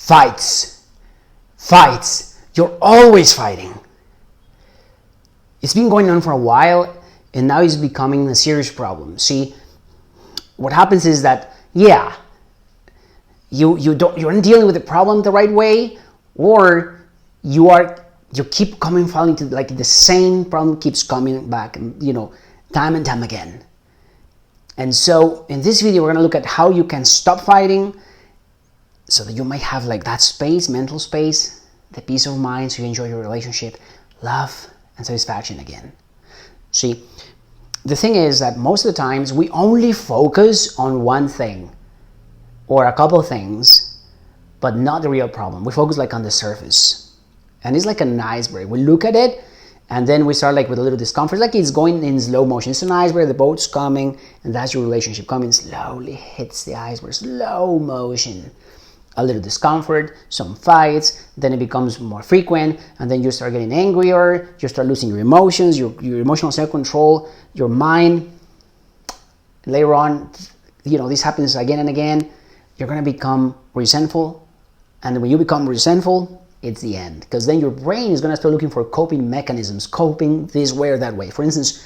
Fights. Fights. You're always fighting. It's been going on for a while, and now it's becoming a serious problem. See, what happens is that, yeah, you aren't dealing with the problem the right way, or you keep falling to like the same problem keeps coming back, time and time again. And so in this video, we're going to look at how you can stop fighting so that you might have like that space, mental space, the peace of mind, so you enjoy your relationship, love, and satisfaction again. See, the thing is that most of the times we only focus on one thing or a couple of things, but not the real problem. We focus like on the surface. And it's like an iceberg. We look at it and then we start like with a little discomfort, like it's going in slow motion. It's an iceberg, the boat's coming, and that's your relationship coming slowly, hits the iceberg, slow motion. A little discomfort, some fights, then it becomes more frequent, and then you start getting angrier, you start losing your emotions, your emotional self-control, your mind. Later on, this happens again and again, you're going to become resentful, and when you become resentful, it's the end, because then your brain is going to start looking for coping mechanisms, coping this way or that way. For instance,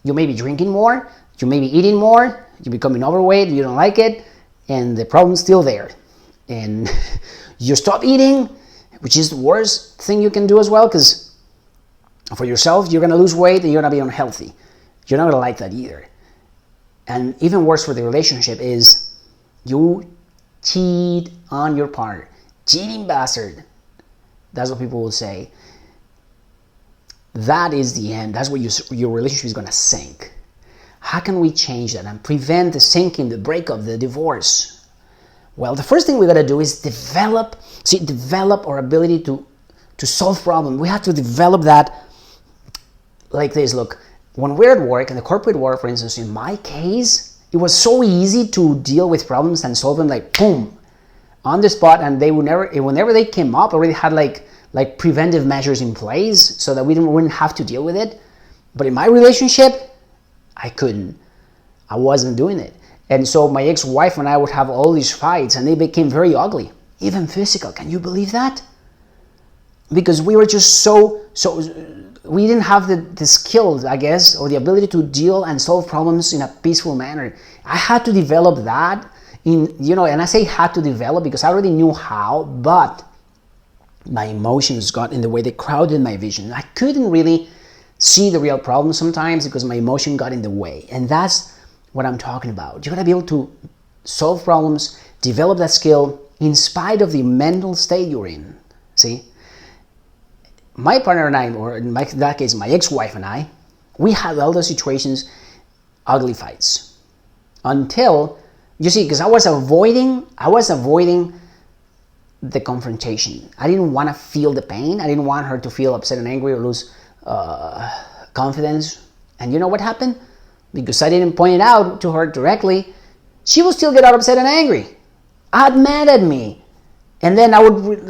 you may be drinking more, you may be eating more, you're becoming overweight, you don't like it, and the problem's still there. And you stop eating, which is the worst thing you can do as well, because for yourself, you're going to lose weight and you're going to be unhealthy. You're not going to like that either. And even worse for the relationship is you cheat on your partner. Cheating bastard. That's what people will say. That is the end. That's where your relationship is going to sink. How can we change that and prevent the sinking, the breakup, the divorce? Well, the first thing we got to do is develop our ability to solve problems. We have to develop that like this. Look, when we're at work, in the corporate world, for instance, in my case, it was so easy to deal with problems and solve them like boom, on the spot, and whenever they came up, already had like preventive measures in place so that we wouldn't have to deal with it. But in my relationship, I couldn't. I wasn't doing it. And so my ex-wife and I would have all these fights, and they became very ugly, even physical. Can you believe that? Because we were just so we didn't have the skills, I guess, or the ability to deal and solve problems in a peaceful manner. I had to develop that and I say had to develop because I already knew how, but my emotions got in the way. They crowded my vision. I couldn't really see the real problem sometimes because my emotion got in the way. And that's what I'm talking about. You gotta be able to solve problems, develop that skill in spite of the mental state you're in. See, my partner and I, or in that case, my ex-wife and I, we had all those situations, ugly fights, until because I was avoiding the confrontation. I didn't want to feel the pain. I didn't want her to feel upset and angry or lose confidence. And you know what happened? Because I didn't point it out to her directly, she would still get out upset and angry. I'd mad at me. And then I would,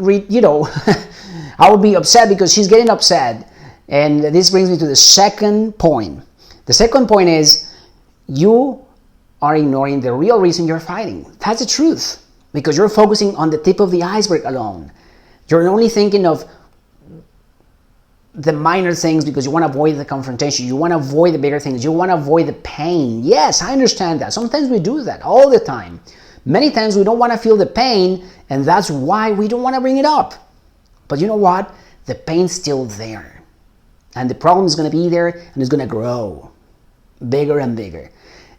I would be upset because she's getting upset. And this brings me to the second point. The second point is you are ignoring the real reason you're fighting. That's the truth. Because you're focusing on the tip of the iceberg alone. You're only thinking of the minor things because you want to avoid the confrontation. You want to avoid the bigger things. You want to avoid the pain. Yes, I understand that. Sometimes we do that all the time. Many times we don't want to feel the pain, and that's why we don't want to bring it up. But you know what? The pain's still there. And the problem is going to be there, and it's going to grow bigger and bigger.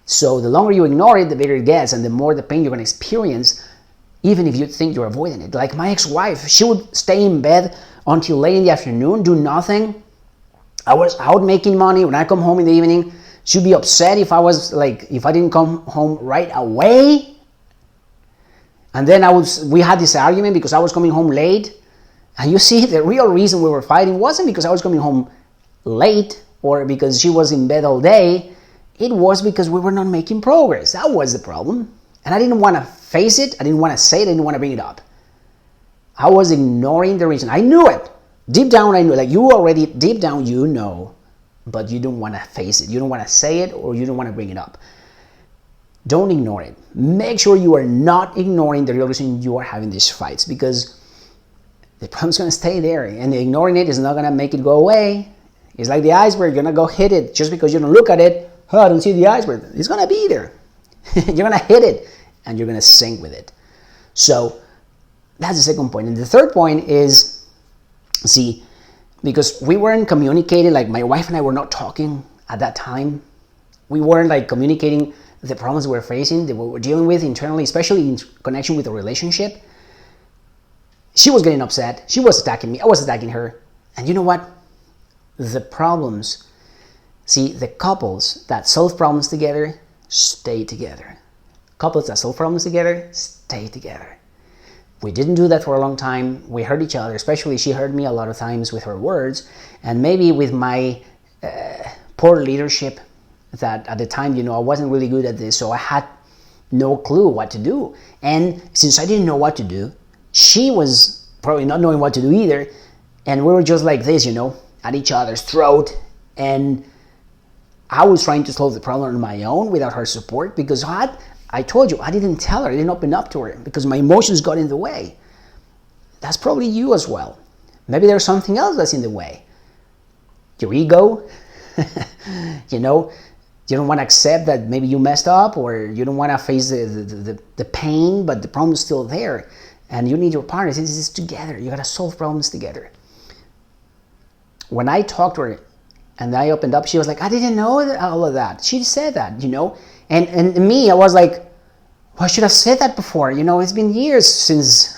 So the longer you ignore it, the bigger it gets, and the more the pain you're going to experience, even if you think you're avoiding it. Like my ex-wife, she would stay in bed until late in the afternoon, do nothing. I was out making money. When I come home in the evening, she'd be upset if I didn't come home right away. And then we had this argument because I was coming home late. And you see, the real reason we were fighting wasn't because I was coming home late or because she was in bed all day. It was because we were not making progress. That was the problem. And I didn't want to face it. I didn't want to say it. I didn't want to bring it up. I was ignoring the reason. I knew it. Deep down, I knew. Like you already, deep down, you know. But you don't want to face it. You don't want to say it, or you don't want to bring it up. Don't ignore it. Make sure you are not ignoring the real reason you are having these fights, because the problem's going to stay there, and ignoring it is not going to make it go away. It's like the iceberg. You're going to go hit it just because you don't look at it. Oh, I don't see the iceberg. It's going to be there. You're going to hit it, and you're going to sink with it. So that's the second point. And the third point is, see, because we weren't communicating, like my wife and I were not talking at that time. We weren't like communicating the problems we were facing, that we were dealing with internally, especially in connection with the relationship. She was getting upset. She was attacking me. I was attacking her. And you know what? The problems, see, the couples that solve problems together stay together. Couples that solve problems together stay together. We didn't do that for a long time. We hurt each other, especially she hurt me a lot of times with her words, and maybe with my poor leadership that at the time, I wasn't really good at this, so I had no clue what to do. And since I didn't know what to do, she was probably not knowing what to do either, and we were just like this, at each other's throat, and I was trying to solve the problem on my own without her support, because I told you, I didn't tell her, I didn't open up to her, because my emotions got in the way. That's probably you as well. Maybe there's something else that's in the way. Your ego, you don't want to accept that maybe you messed up, or you don't want to face the pain, but the problem is still there. And you need your partner. This is together. You got to solve problems together. When I talked to her and I opened up, she was like, I didn't know all of that. She said that, And me, I was like, well, I should have said that before. It's been years since...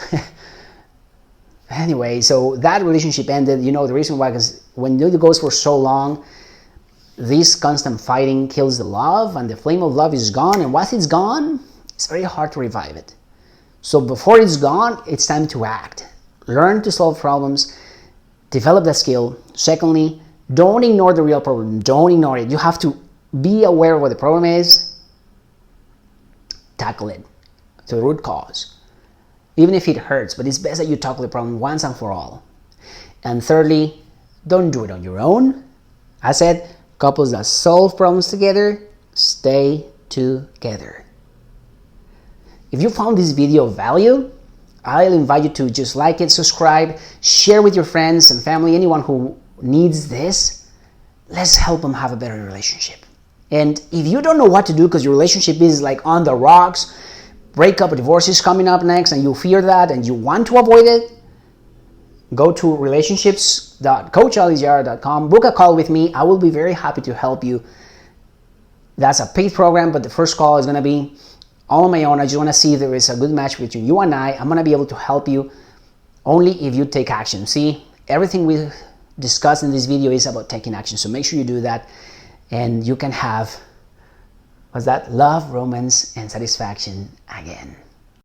Anyway, so that relationship ended. The reason why, because when it goes for so long, this constant fighting kills the love, and the flame of love is gone. And once it's gone, it's very hard to revive it. So before it's gone, it's time to act. Learn to solve problems. Develop that skill. Secondly, don't ignore the real problem. Don't ignore it. You have to be aware of what the problem is. Tackle it to the root cause. Even if it hurts, but it's best that you tackle the problem once and for all. And thirdly, don't do it on your own. I said, couples that solve problems together, stay together. If you found this video of value, I'll invite you to just like it, subscribe, share with your friends and family, anyone who needs this. Let's help them have a better relationship. And if you don't know what to do because your relationship is like on the rocks, breakup or divorce is coming up next, and you fear that and you want to avoid it, go to relationships.coachalexjara.com, book a call with me. I will be very happy to help you. That's a paid program, but the first call is going to be all on my own. I just want to see if there is a good match between you and I. I'm going to be able to help you only if you take action. See, everything we discussed in this video is about taking action. So make sure you do that, and you can have, love, romance, and satisfaction again.